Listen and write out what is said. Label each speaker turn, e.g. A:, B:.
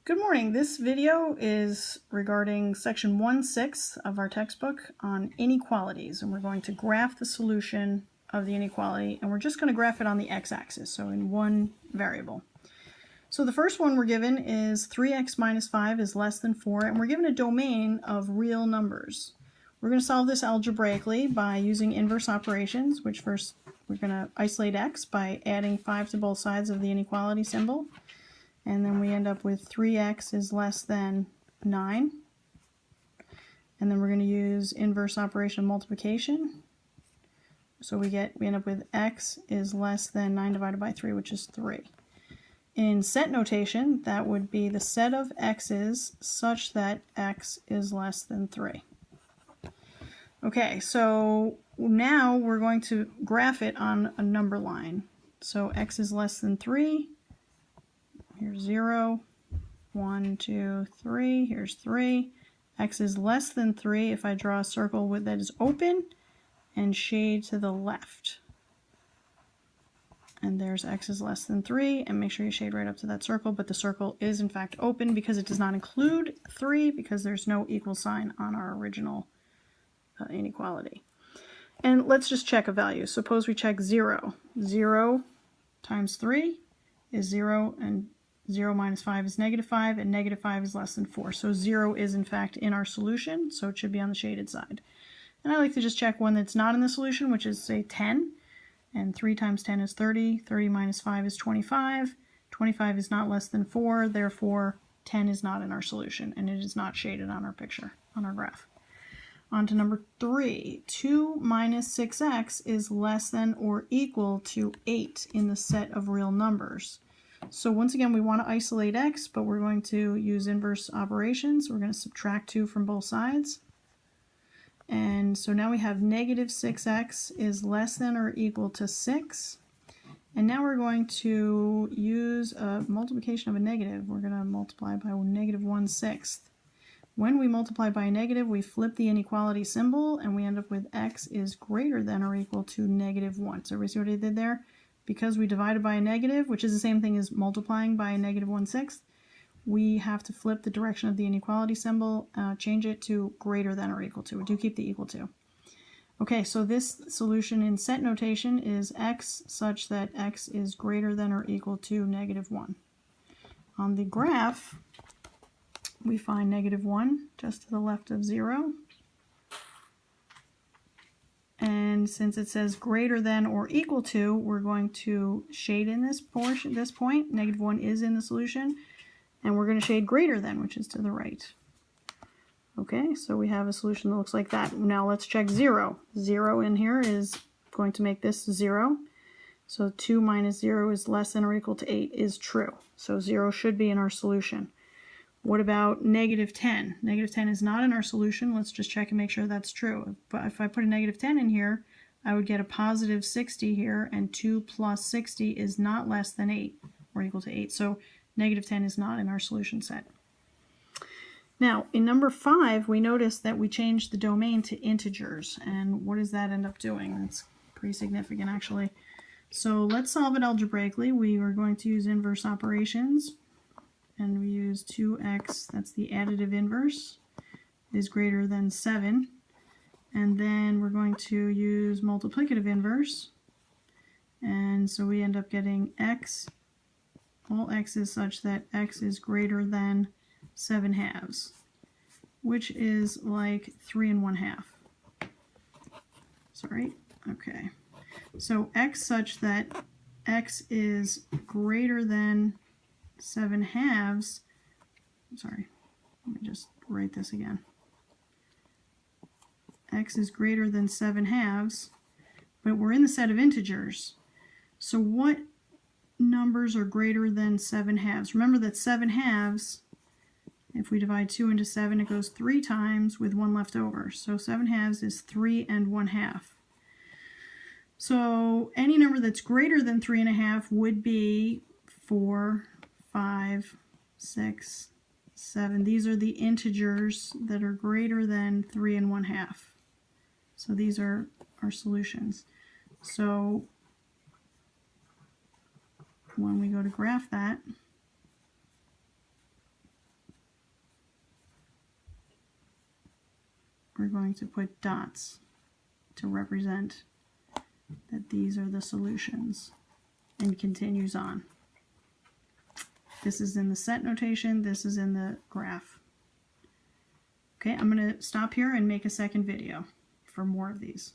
A: Good morning. This video is regarding section 1-6 of our textbook on inequalities, and we're going to graph the solution of the inequality, and we're just going to graph it on the x-axis, so in one variable. So the first one we're given is 3x minus 5 is less than 4, and we're given a domain of real numbers. We're going to solve this algebraically by using inverse operations, which first we're going to isolate x by adding 5 to both sides of the inequality symbol. And then we end up with 3x is less than 9. And then we're going to use inverse operation of multiplication. So we end up with x is less than 9 divided by 3, which is 3. In set notation, that would be the set of x's such that x is less than 3. Okay, so now we're going to graph it on a number line. So x is less than 3. Here's 0, 1, 2, 3, here's 3. X is less than 3 if I draw a circle that is open and shade to the left. And there's x is less than 3, and make sure you shade right up to that circle, but the circle is in fact open because it does not include 3 because there's no equal sign on our original inequality. And let's just check a value. Suppose we check 0. 0 times 3 is 0, and 0 minus 5 is negative 5, and negative 5 is less than 4. So 0 is in fact in our solution, so it should be on the shaded side. And I like to just check one that's not in the solution, which is, say, 10. And 3 times 10 is 30. 30 minus 5 is 25. 25 is not less than 4, therefore 10 is not in our solution, and it is not shaded on our picture, on our graph. On to number 3. 2 minus 6x is less than or equal to 8 in the set of real numbers. So once again, we want to isolate x, but we're going to use inverse operations. We're going to subtract 2 from both sides. And so now we have negative 6x is less than or equal to 6. And now we're going to use a multiplication of a negative. We're going to multiply by negative 1/6. When we multiply by a negative, we flip the inequality symbol, and we end up with x is greater than or equal to negative 1. So everybody see what I did there? Because we divided by a negative, which is the same thing as multiplying by a negative 1/6, we have to flip the direction of the inequality symbol, change it to greater than or equal to. We do keep the equal to. Okay, so this solution in set notation is x such that x is greater than or equal to negative 1. On the graph, we find negative 1 just to the left of 0. And since it says greater than or equal to, we're going to shade in this portion, this point. Negative 1 is in the solution. And we're going to shade greater than, which is to the right. Okay, so we have a solution that looks like that. Now let's check 0. 0 in here is going to make this 0. So 2 minus 0 is less than or equal to 8 is true. So 0 should be in our solution. What about negative 10? Negative 10 is not in our solution. Let's just check and make sure that's true. But if I put a negative 10 in here, I would get a positive 60 here, and 2 plus 60 is not less than 8, or equal to 8. So negative 10 is not in our solution set. Now, in number 5, we notice that we changed the domain to integers. And what does that end up doing? That's pretty significant, actually. So let's solve it algebraically. We are going to use inverse operations. And we use 2x, that's the additive inverse, is greater than 7. And then we're going to use multiplicative inverse. And so we end up getting x, all x is such that x is greater than 7/2, which is like 3 1/2. Sorry, okay. So x such that x is greater than 7/2. Sorry, let me just write this again. X is greater than 7/2, but we're in the set of integers. So what numbers are greater than 7/2? Remember that 7/2, if we divide 2 into 7, it goes 3 times with 1 left over. So 7/2 is 3 1/2. So any number that's greater than 3 1/2 would be 4, 5, 6, 7. These are the integers that are greater than 3 1/2. So these are our solutions. So when we go to graph that, we're going to put dots to represent that these are the solutions, and continues on. This is in the set notation, this is in the graph. Okay, I'm going to stop here and make a second video for more of these.